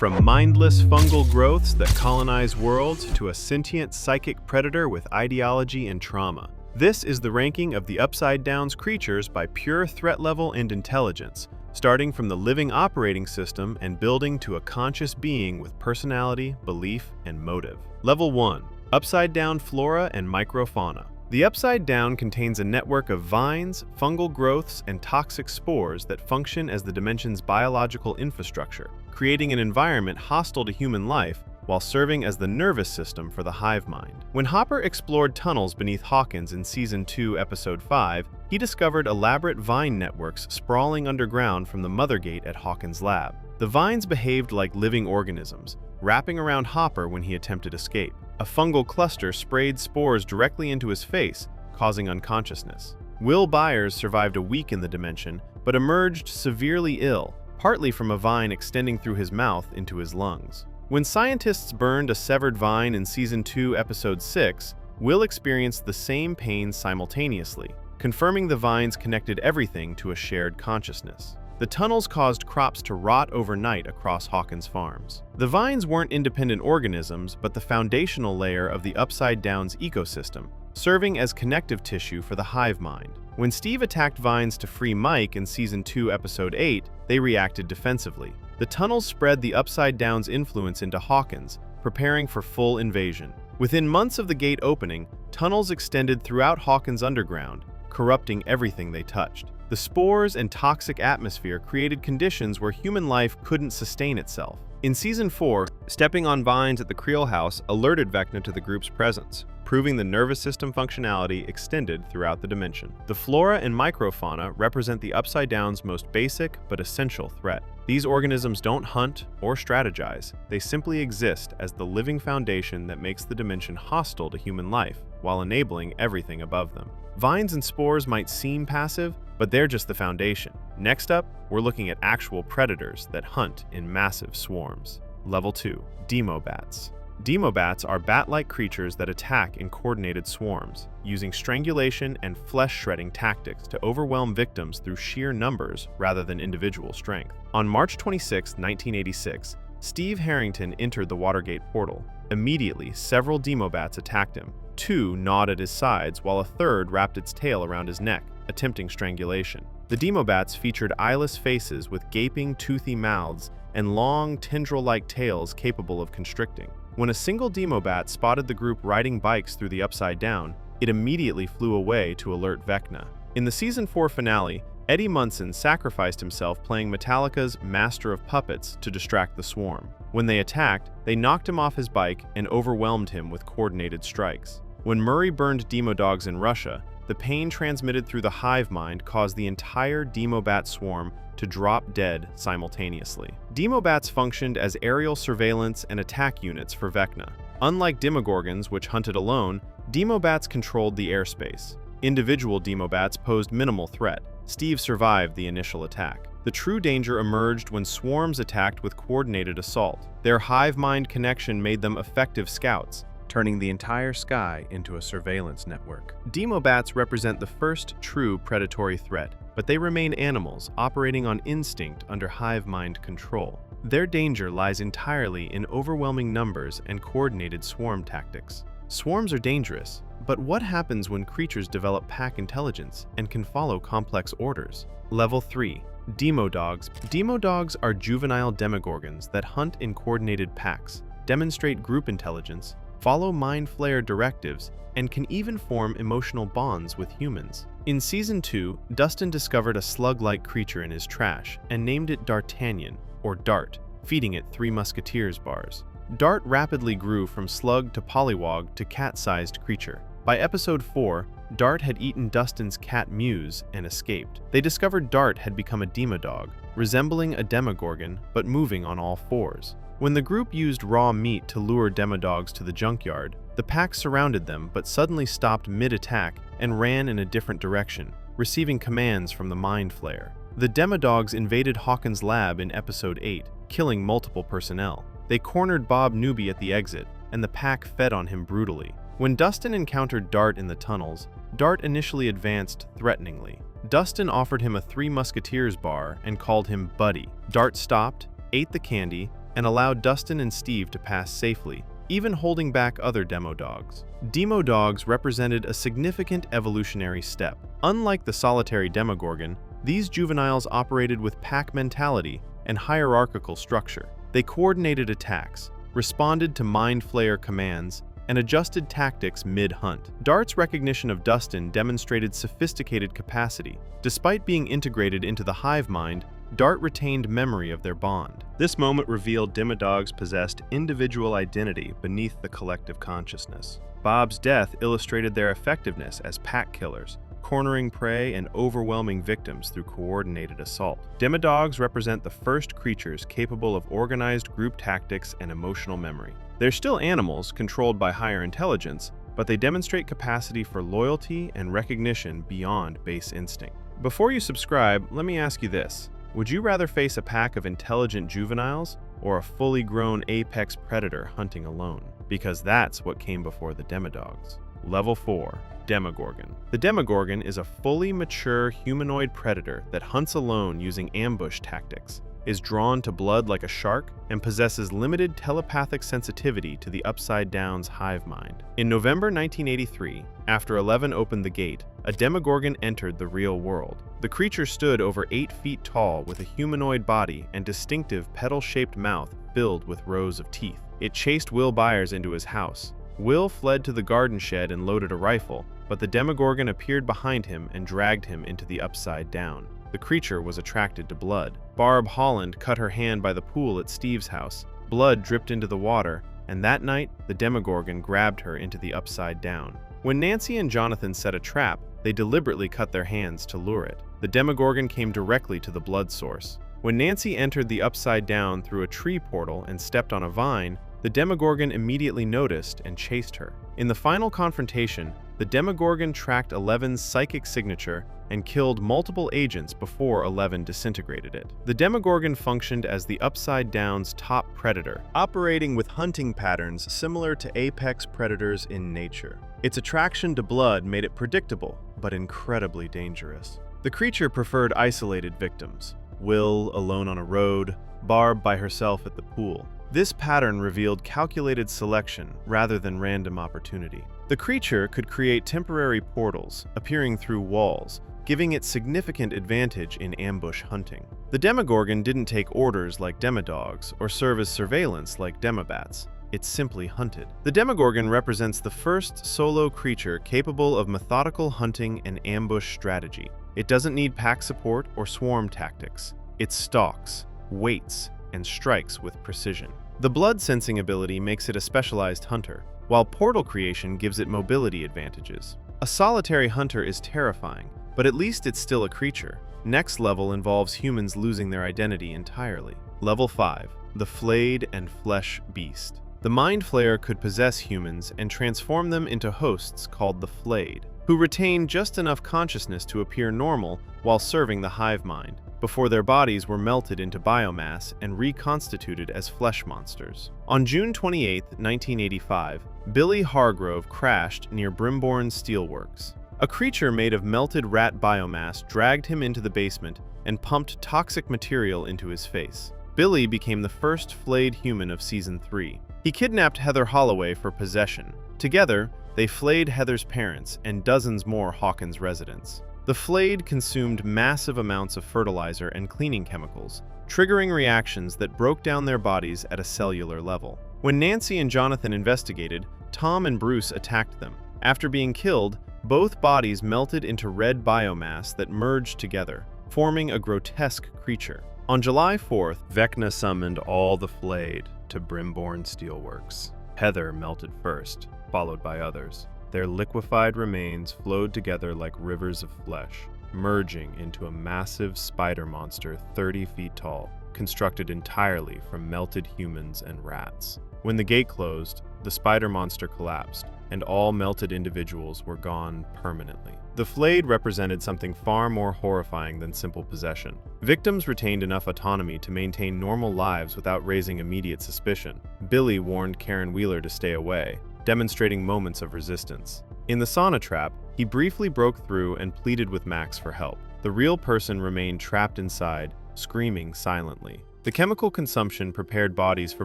From mindless fungal growths that colonize worlds to a sentient psychic predator with ideology and trauma. This is the ranking of the Upside Down's creatures by pure threat level and intelligence, starting from the living operating system and building to a conscious being with personality, belief, and motive. Level 1. Upside Down Flora and Microfauna. The Upside Down contains a network of vines, fungal growths, and toxic spores that function as the dimension's biological infrastructure, creating an environment hostile to human life while serving as the nervous system for the hive mind. When Hopper explored tunnels beneath Hawkins in Season 2, Episode 5, he discovered elaborate vine networks sprawling underground from the mother gate at Hawkins' lab. The vines behaved like living organisms, wrapping around Hopper when he attempted escape. A fungal cluster sprayed spores directly into his face, causing unconsciousness. Will Byers survived a week in the dimension, but emerged severely ill, partly from a vine extending through his mouth into his lungs. When scientists burned a severed vine in Season 2, Episode 6, Will experienced the same pain simultaneously, confirming the vines connected everything to a shared consciousness. The tunnels caused crops to rot overnight across Hawkins' farms. The vines weren't independent organisms, but the foundational layer of the Upside Down's ecosystem, serving as connective tissue for the hive mind. When Steve attacked vines to free Mike in Season 2, Episode 8, they reacted defensively. The tunnels spread the Upside Down's influence into Hawkins, preparing for full invasion. Within months of the gate opening, tunnels extended throughout Hawkins' underground, corrupting everything they touched. The spores and toxic atmosphere created conditions where human life couldn't sustain itself. In Season 4, stepping on vines at the Creel house alerted Vecna to the group's presence, proving the nervous system functionality extended throughout the dimension. The Flora and Microfauna represent the Upside Down's most basic but essential threat. These organisms don't hunt or strategize, they simply exist as the living foundation that makes the dimension hostile to human life, while enabling everything above them. Vines and spores might seem passive, but they're just the foundation. Next up, we're looking at actual predators that hunt in massive swarms. Level 2. Demobats. Demobats are bat-like creatures that attack in coordinated swarms, using strangulation and flesh-shredding tactics to overwhelm victims through sheer numbers rather than individual strength. On March 26, 1986, Steve Harrington entered the Watergate portal. Immediately, several Demobats attacked him. Two gnawed at his sides, while a third wrapped its tail around his neck, attempting strangulation. The Demobats featured eyeless faces with gaping, toothy mouths and long, tendril-like tails capable of constricting. When a single Demobat spotted the group riding bikes through the Upside Down, it immediately flew away to alert Vecna. In the Season 4 finale, Eddie Munson sacrificed himself playing Metallica's Master of Puppets to distract the swarm. When they attacked, they knocked him off his bike and overwhelmed him with coordinated strikes. When Murray burned Demodogs in Russia, the pain transmitted through the hive mind caused the entire Demobat swarm to drop dead simultaneously. Demobats functioned as aerial surveillance and attack units for Vecna. Unlike Demogorgons, which hunted alone, Demobats controlled the airspace. Individual Demobats posed minimal threat. Steve survived the initial attack. The true danger emerged when swarms attacked with coordinated assault. Their hive mind connection made them effective scouts, turning the entire sky into a surveillance network. Demobats represent the first true predatory threat, but they remain animals operating on instinct under hive mind control. Their danger lies entirely in overwhelming numbers and coordinated swarm tactics. Swarms are dangerous, but what happens when creatures develop pack intelligence and can follow complex orders? Level 3. Demodogs. Demodogs are juvenile demogorgons that hunt in coordinated packs, demonstrate group intelligence, follow mind flayer directives, and can even form emotional bonds with humans. In Season 2, Dustin discovered a slug-like creature in his trash and named it D'Artagnan, or Dart, feeding it 3 Musketeers bars. Dart rapidly grew from slug to pollywog to cat-sized creature. By Episode 4, Dart had eaten Dustin's cat Muse and escaped. They discovered Dart had become a Demodog, resembling a Demogorgon but moving on all fours. When the group used raw meat to lure Demodogs to the junkyard, the pack surrounded them but suddenly stopped mid-attack and ran in a different direction, receiving commands from the Mind Flayer. The Demodogs invaded Hawkins' lab in Episode 8, killing multiple personnel. They cornered Bob Newby at the exit, and the pack fed on him brutally. When Dustin encountered Dart in the tunnels, Dart initially advanced threateningly. Dustin offered him a 3 Musketeers bar and called him Buddy. Dart stopped, ate the candy, and allowed Dustin and Steve to pass safely, even holding back other Demodogs. Demodogs represented a significant evolutionary step. Unlike the solitary Demogorgon, these juveniles operated with pack mentality and hierarchical structure. They coordinated attacks, responded to mind flayer commands, and adjusted tactics mid-hunt. Dart's recognition of Dustin demonstrated sophisticated capacity. Despite being integrated into the hive mind, Dart retained memory of their bond. This moment revealed Demodogs possessed individual identity beneath the collective consciousness. Bob's death illustrated their effectiveness as pack killers, cornering prey and overwhelming victims through coordinated assault. Demodogs represent the first creatures capable of organized group tactics and emotional memory. They're still animals controlled by higher intelligence, but they demonstrate capacity for loyalty and recognition beyond base instinct. Before you subscribe, let me ask you this. Would you rather face a pack of intelligent juveniles or a fully grown apex predator hunting alone? Because that's what came before the Demodogs. Level 4. Demogorgon. The Demogorgon is a fully mature humanoid predator that hunts alone using ambush tactics, is drawn to blood like a shark, and possesses limited telepathic sensitivity to the Upside Down's hive mind. In November 1983, after 11 opened the gate, a Demogorgon entered the real world. The creature stood over 8 feet tall with a humanoid body and distinctive petal-shaped mouth filled with rows of teeth. It chased Will Byers into his house. Will fled to the garden shed and loaded a rifle, but the Demogorgon appeared behind him and dragged him into the Upside Down. The creature was attracted to blood. Barb Holland cut her hand by the pool at Steve's house. Blood dripped into the water, and that night, the Demogorgon grabbed her into the Upside Down. When Nancy and Jonathan set a trap, they deliberately cut their hands to lure it. The Demogorgon came directly to the blood source. When Nancy entered the Upside Down through a tree portal and stepped on a vine, the Demogorgon immediately noticed and chased her. In the final confrontation, the Demogorgon tracked Eleven's psychic signature and killed multiple agents before 11 disintegrated it. The Demogorgon functioned as the Upside Down's top predator, operating with hunting patterns similar to apex predators in nature. Its attraction to blood made it predictable, but incredibly dangerous. The creature preferred isolated victims, Will alone on a road, Barb by herself at the pool. This pattern revealed calculated selection rather than random opportunity. The creature could create temporary portals, appearing through walls, giving it significant advantage in ambush hunting. The Demogorgon didn't take orders like Demodogs or serve as surveillance like Demobats. It simply hunted. The Demogorgon represents the first solo creature capable of methodical hunting and ambush strategy. It doesn't need pack support or swarm tactics. It stalks, waits, and strikes with precision. The blood sensing ability makes it a specialized hunter, while portal creation gives it mobility advantages. A solitary hunter is terrifying, but at least it's still a creature. Next level involves humans losing their identity entirely. Level 5. The Flayed and Flesh Beast. The Mind Flayer could possess humans and transform them into hosts called the Flayed, who retain just enough consciousness to appear normal while serving the hive mind, before their bodies were melted into biomass and reconstituted as flesh monsters. On June 28, 1985, Billy Hargrove crashed near Brimborn Steelworks. A creature made of melted rat biomass dragged him into the basement and pumped toxic material into his face. Billy became the first flayed human of Season 3. He kidnapped Heather Holloway for possession. Together, they flayed Heather's parents and dozens more Hawkins residents. The flayed consumed massive amounts of fertilizer and cleaning chemicals, triggering reactions that broke down their bodies at a cellular level. When Nancy and Jonathan investigated, Tom and Bruce attacked them. After being killed, both bodies melted into red biomass that merged together, forming a grotesque creature. On July 4th, Vecna summoned all the flayed to Brimborn Steelworks. Heather melted first, followed by others. Their liquefied remains flowed together like rivers of flesh, merging into a massive spider monster 30 feet tall, constructed entirely from melted humans and rats. When the gate closed, the spider monster collapsed, and all melted individuals were gone permanently. The flayed represented something far more horrifying than simple possession. Victims retained enough autonomy to maintain normal lives without raising immediate suspicion. Billy warned Karen Wheeler to stay away, demonstrating moments of resistance. In the sauna trap, he briefly broke through and pleaded with Max for help. The real person remained trapped inside, screaming silently. The chemical consumption prepared bodies for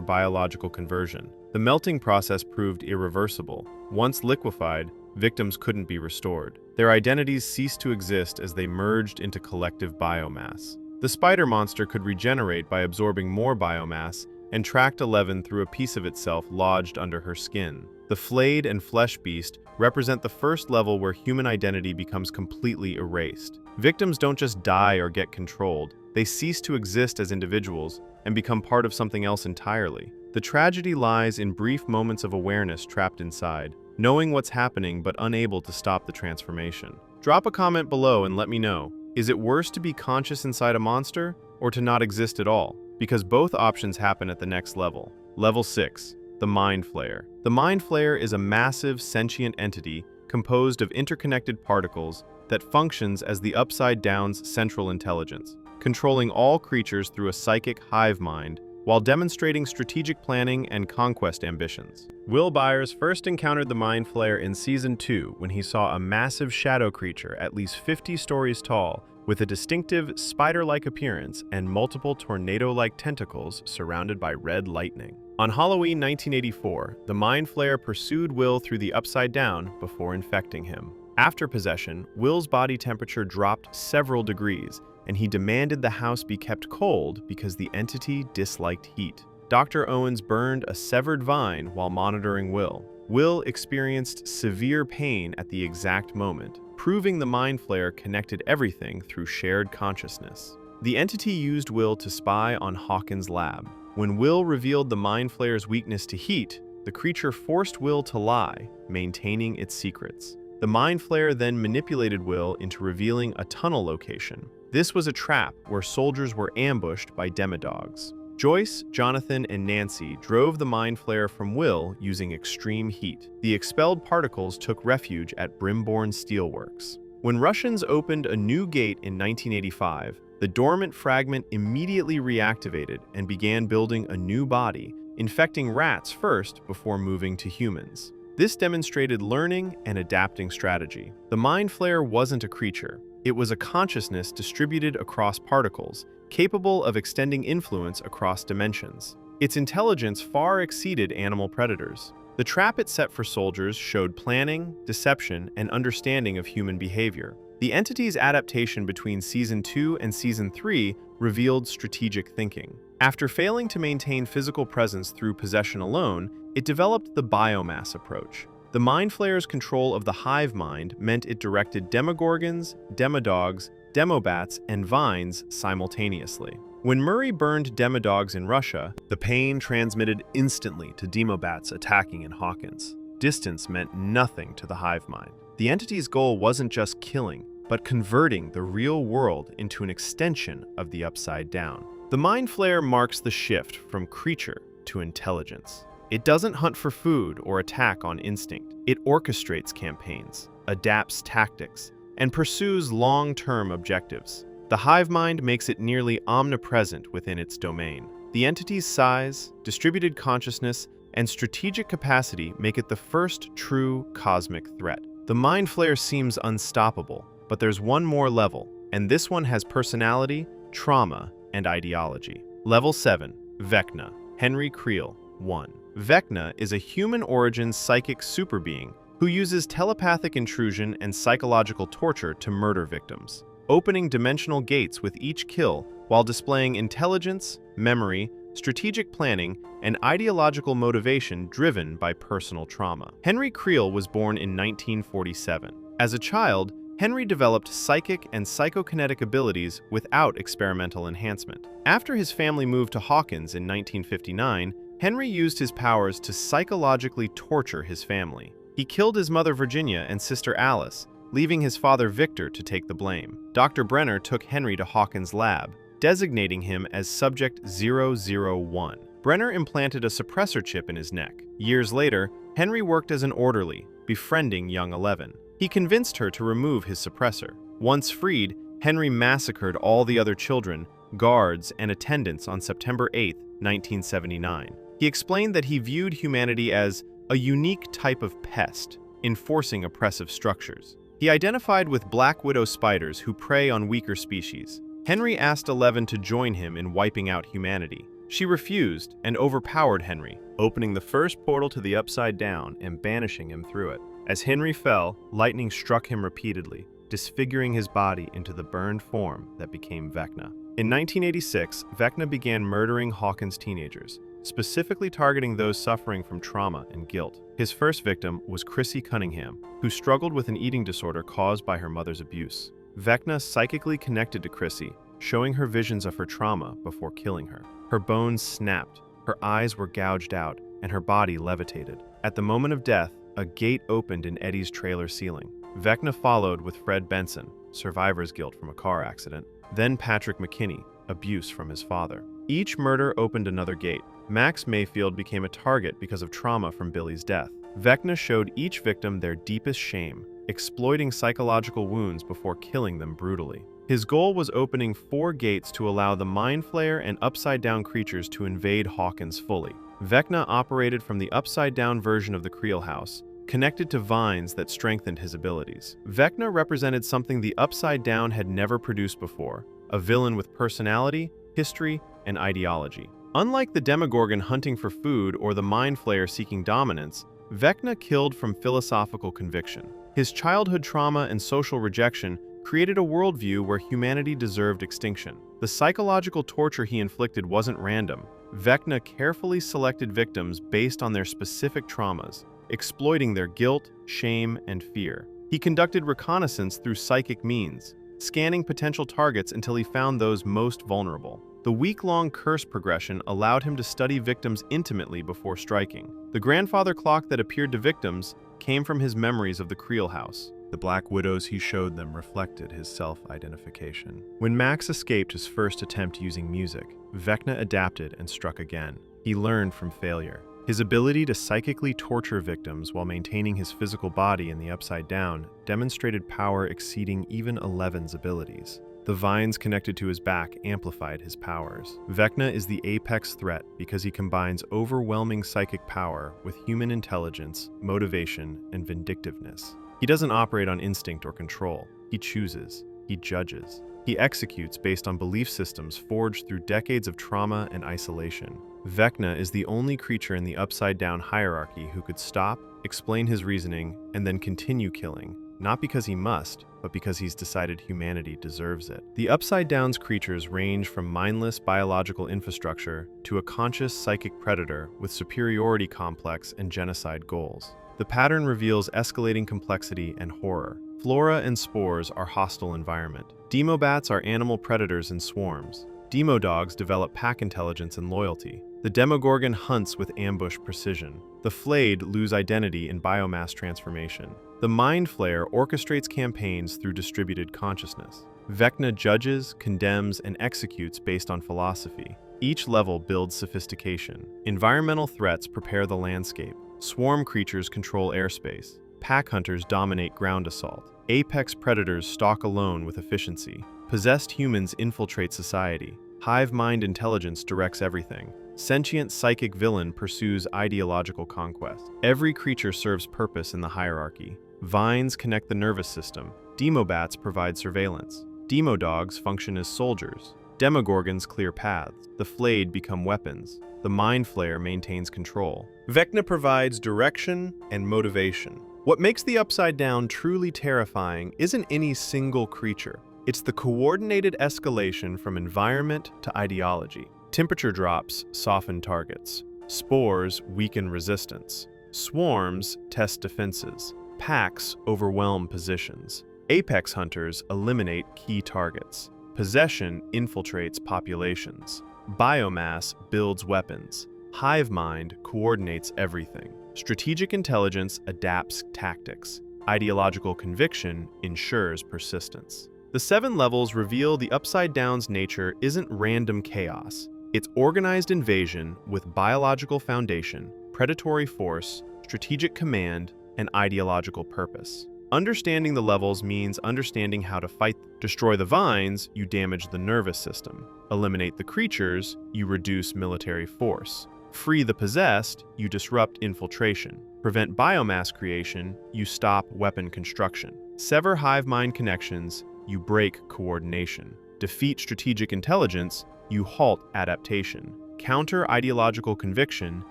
biological conversion. The melting process proved irreversible. Once liquefied, victims couldn't be restored. Their identities ceased to exist as they merged into collective biomass. The spider monster could regenerate by absorbing more biomass and tracked 11 through a piece of itself lodged under her skin. The flayed and flesh beast represent the first level where human identity becomes completely erased. Victims don't just die or get controlled, they cease to exist as individuals and become part of something else entirely. The tragedy lies in brief moments of awareness trapped inside, knowing what's happening but unable to stop the transformation. Drop a comment below and let me know, is it worse to be conscious inside a monster or to not exist at all? Because both options happen at the next level. Level 6, the Mind Flayer. The Mind Flayer is a massive sentient entity composed of interconnected particles that functions as the Upside Down's central intelligence, controlling all creatures through a psychic hive mind while demonstrating strategic planning and conquest ambitions. Will Byers first encountered the Mind Flayer in Season 2 when he saw a massive shadow creature at least 50 stories tall with a distinctive spider-like appearance and multiple tornado-like tentacles surrounded by red lightning. On Halloween 1984, the Mind Flayer pursued Will through the Upside Down before infecting him. After possession, Will's body temperature dropped several degrees, and he demanded the house be kept cold because the entity disliked heat. Dr. Owens burned a severed vine while monitoring Will. Will experienced severe pain at the exact moment, proving the Mind Flayer connected everything through shared consciousness. The entity used Will to spy on Hawkins' lab. When Will revealed the Mind Flayer's weakness to heat, the creature forced Will to lie, maintaining its secrets. The Mind Flayer then manipulated Will into revealing a tunnel location. This was a trap where soldiers were ambushed by Demodogs. Joyce, Jonathan, and Nancy drove the Mind Flayer from Will using extreme heat. The expelled particles took refuge at Brimborn Steelworks. When Russians opened a new gate in 1985, the dormant fragment immediately reactivated and began building a new body, infecting rats first before moving to humans. This demonstrated learning and adapting strategy. The Mind Flayer wasn't a creature. It was a consciousness distributed across particles, capable of extending influence across dimensions. Its intelligence far exceeded animal predators. The trap it set for soldiers showed planning, deception, and understanding of human behavior. The entity's adaptation between Season 2 and Season 3 revealed strategic thinking. After failing to maintain physical presence through possession alone, it developed the biomass approach. The Mind Flayer's control of the hive mind meant it directed Demogorgons, Demodogs, Demobats, and vines simultaneously. When Murray burned Demodogs in Russia, the pain transmitted instantly to Demobats attacking in Hawkins. Distance meant nothing to the hive mind. The entity's goal wasn't just killing, but converting the real world into an extension of the Upside Down. The Mind Flayer marks the shift from creature to intelligence. It doesn't hunt for food or attack on instinct. It orchestrates campaigns, adapts tactics, and pursues long-term objectives. The hive mind makes it nearly omnipresent within its domain. The entity's size, distributed consciousness, and strategic capacity make it the first true cosmic threat. The Mind Flayer seems unstoppable, but there's one more level, and this one has personality, trauma, and ideology. Level 7, Vecna, Henry Creel, 1. Vecna is a human-origin psychic superbeing who uses telepathic intrusion and psychological torture to murder victims, opening dimensional gates with each kill while displaying intelligence, memory, strategic planning, and ideological motivation driven by personal trauma. Henry Creel was born in 1947. As a child, Henry developed psychic and psychokinetic abilities without experimental enhancement. After his family moved to Hawkins in 1959, Henry used his powers to psychologically torture his family. He killed his mother Virginia and sister Alice, leaving his father Victor to take the blame. Dr. Brenner took Henry to Hawkins' lab, designating him as Subject 001. Brenner implanted a suppressor chip in his neck. Years later, Henry worked as an orderly, befriending young 11. He convinced her to remove his suppressor. Once freed, Henry massacred all the other children, guards, and attendants on September 8, 1979. He explained that he viewed humanity as a unique type of pest, enforcing oppressive structures. He identified with black widow spiders who prey on weaker species. Henry asked Eleven to join him in wiping out humanity. She refused and overpowered Henry, opening the first portal to the Upside Down and banishing him through it. As Henry fell, lightning struck him repeatedly, disfiguring his body into the burned form that became Vecna. In 1986, Vecna began murdering Hawkins teenagers, specifically targeting those suffering from trauma and guilt. His first victim was Chrissy Cunningham, who struggled with an eating disorder caused by her mother's abuse. Vecna psychically connected to Chrissy, showing her visions of her trauma before killing her. Her bones snapped, her eyes were gouged out, and her body levitated. At the moment of death, a gate opened in Eddie's trailer ceiling. Vecna followed with Fred Benson, survivor's guilt from a car accident, then Patrick McKinney, abuse from his father. Each murder opened another gate. Max Mayfield became a target because of trauma from Billy's death. Vecna showed each victim their deepest shame, exploiting psychological wounds before killing them brutally. His goal was opening 4 gates to allow the Mind Flayer and Upside Down creatures to invade Hawkins fully. Vecna operated from the Upside Down version of the Creel House, connected to vines that strengthened his abilities. Vecna represented something the Upside Down had never produced before, a villain with personality, history, and ideology. Unlike the Demogorgon hunting for food or the Mind Flayer seeking dominance, Vecna killed from philosophical conviction. His childhood trauma and social rejection created a worldview where humanity deserved extinction. The psychological torture he inflicted wasn't random. Vecna carefully selected victims based on their specific traumas, exploiting their guilt, shame, and fear. He conducted reconnaissance through psychic means, scanning potential targets until he found those most vulnerable. The week-long curse progression allowed him to study victims intimately before striking. The grandfather clock that appeared to victims came from his memories of the Creel House. The black widows he showed them reflected his self-identification. When Max escaped his first attempt using music, Vecna adapted and struck again. He learned from failure. His ability to psychically torture victims while maintaining his physical body in the Upside Down demonstrated power exceeding even Eleven's abilities. The vines connected to his back amplified his powers. Vecna is the apex threat because he combines overwhelming psychic power with human intelligence, motivation, and vindictiveness. He doesn't operate on instinct or control. He chooses. He judges. He executes based on belief systems forged through decades of trauma and isolation. Vecna is the only creature in the Upside Down hierarchy who could stop, explain his reasoning, and then continue killing, not because he must, but because he's decided humanity deserves it. The Upside Down's creatures range from mindless biological infrastructure to a conscious psychic predator with superiority complex and genocide goals. The pattern reveals escalating complexity and horror. Flora and spores are hostile environment. Demobats are animal predators in swarms. Demodogs develop pack intelligence and loyalty. The Demogorgon hunts with ambush precision. The flayed lose identity in biomass transformation. The Mind Flayer orchestrates campaigns through distributed consciousness. Vecna judges, condemns, and executes based on philosophy. Each level builds sophistication. Environmental threats prepare the landscape. Swarm creatures control airspace. Pack hunters dominate ground assault. Apex predators stalk alone with efficiency. Possessed humans infiltrate society. Hive mind intelligence directs everything. Sentient psychic villain pursues ideological conquest. Every creature serves purpose in the hierarchy. Vines connect the nervous system. Demobats provide surveillance. Demodogs function as soldiers. Demogorgons clear paths. The flayed become weapons. The Mind Flayer maintains control. Vecna provides direction and motivation. What makes the Upside Down truly terrifying isn't any single creature. It's the coordinated escalation from environment to ideology. Temperature drops soften targets. Spores weaken resistance. Swarms test defenses. Packs overwhelm positions. Apex hunters eliminate key targets. Possession infiltrates populations. Biomass builds weapons. Hive mind coordinates everything. Strategic intelligence adapts tactics. Ideological conviction ensures persistence. The 7 levels reveal the Upside Down's nature isn't random chaos. It's organized invasion with biological foundation, predatory force, strategic command, and ideological purpose. Understanding the levels means understanding how to fight. Destroy the vines, you damage the nervous system. Eliminate the creatures, you reduce military force. Free the possessed, you disrupt infiltration. Prevent biomass creation, you stop weapon construction. Sever hive mind connections, you break coordination. Defeat strategic intelligence, you halt adaptation. Counter ideological conviction,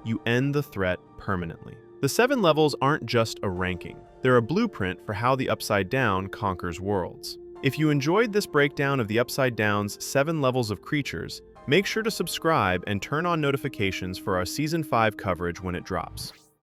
you end the threat permanently. The 7 levels aren't just a ranking. They're a blueprint for how the Upside Down conquers worlds. If you enjoyed this breakdown of the Upside Down's 7 levels of creatures, make sure to subscribe and turn on notifications for our Season 5 coverage when it drops.